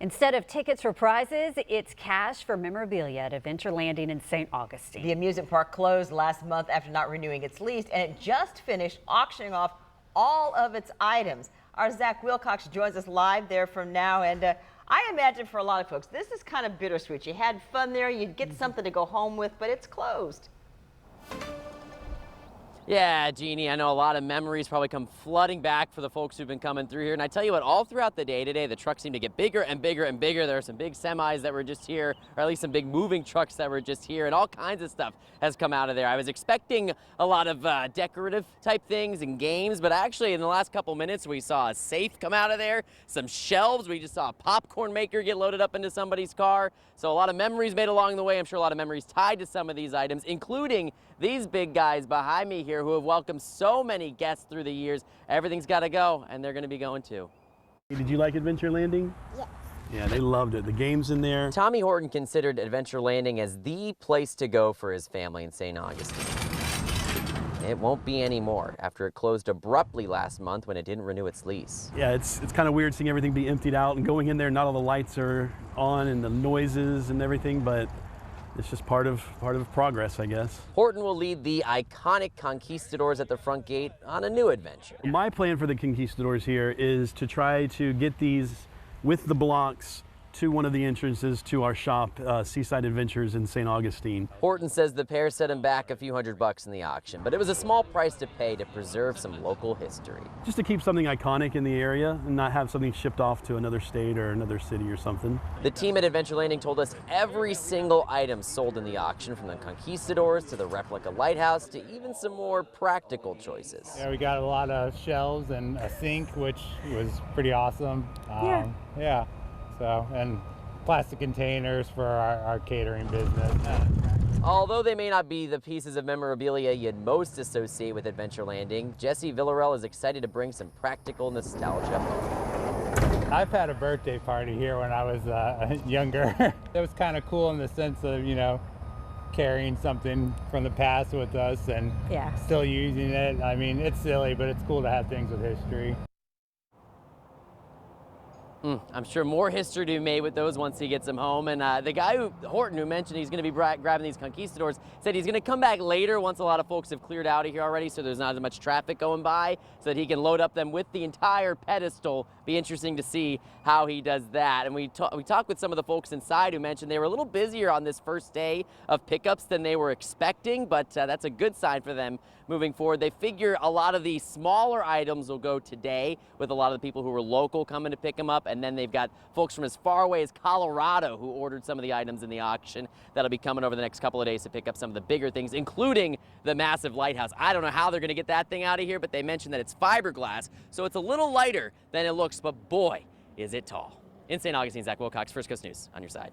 Instead of tickets for prizes, it's cash for memorabilia at Adventure Landing in St. Augustine. The amusement park closed last month after not renewing its lease, and it just finished auctioning off all of its items. Our Zach Wilcox joins us live there from now, and I imagine for a lot of folks, this is kind of bittersweet. You had fun there, you'd get something to go home with, but it's closed. Yeah, Jeannie, I know a lot of memories probably come flooding back for the folks who've been coming through here. And I tell you what, all throughout the day today, the trucks seem to get bigger and bigger and bigger. There are some big semis that were just here, or at least some big moving trucks that were just here, and all kinds of stuff has come out of there. I was expecting a lot of decorative type things and games, but actually in the last couple minutes, we saw a safe come out of there, some shelves. We just saw a popcorn maker get loaded up into somebody's car. So a lot of memories made along the way. I'm sure a lot of memories tied to some of these items, including these big guys behind me here who have welcomed so many guests through the years. Everything's got to go, and they're going to be going too. Did you like Adventure Landing? Yes. Yeah, they loved it. The games in there. Tommy Horton considered Adventure Landing as the place to go for his family in St. Augustine. It won't be anymore after it closed abruptly last month when it didn't renew its lease. Yeah, it's kind of weird seeing everything be emptied out and going in there. Not all the lights are on and the noises and everything, but it's just part of progress, I guess. Horton will lead the iconic conquistadors at the front gate on a new adventure. My plan for the conquistadors here is to try to get these with the blocks to one of the entrances to our shop, Seaside Adventures in St. Augustine. Horton says the pair set him back a few $100 in the auction, but it was a small price to pay to preserve some local history. Just to keep something iconic in the area and not have something shipped off to another state or another city or something. The team at Adventure Landing told us every single item sold in the auction, from the conquistadors to the replica lighthouse to even some more practical choices. Yeah, we got a lot of shelves and a sink, which was pretty awesome. Yeah. So, and plastic containers for our catering business. Although they may not be the pieces of memorabilia you'd most associate with Adventure Landing, Jesse Villarell is excited to bring some practical nostalgia home. I've had a birthday party here when I was younger. It was kind of cool in the sense of, you know, carrying something from the past with us and still using it. I mean, it's silly, but it's cool to have things with history. I'm sure more history to be made with those once he gets them home. And the guy, Horton, who mentioned he's going to be grabbing these conquistadors, said he's going to come back later once a lot of folks have cleared out of here already, so there's not as much traffic going by, so that he can load up them with the entire pedestal. Be interesting to see how he does that. And we talked with some of the folks inside who mentioned they were a little busier on this first day of pickups than they were expecting, but that's a good sign for them moving forward. They figure a lot of the smaller items will go today, with a lot of the people who were local coming to pick them up. And then they've got folks from as far away as Colorado who ordered some of the items in the auction that'll be coming over the next couple of days to pick up some of the bigger things, including the massive lighthouse. I don't know how they're going to get that thing out of here, but they mentioned that it's fiberglass, so it's a little lighter than it looks, but boy, is it tall. In St. Augustine, Zach Wilcox, First Coast News, on your side.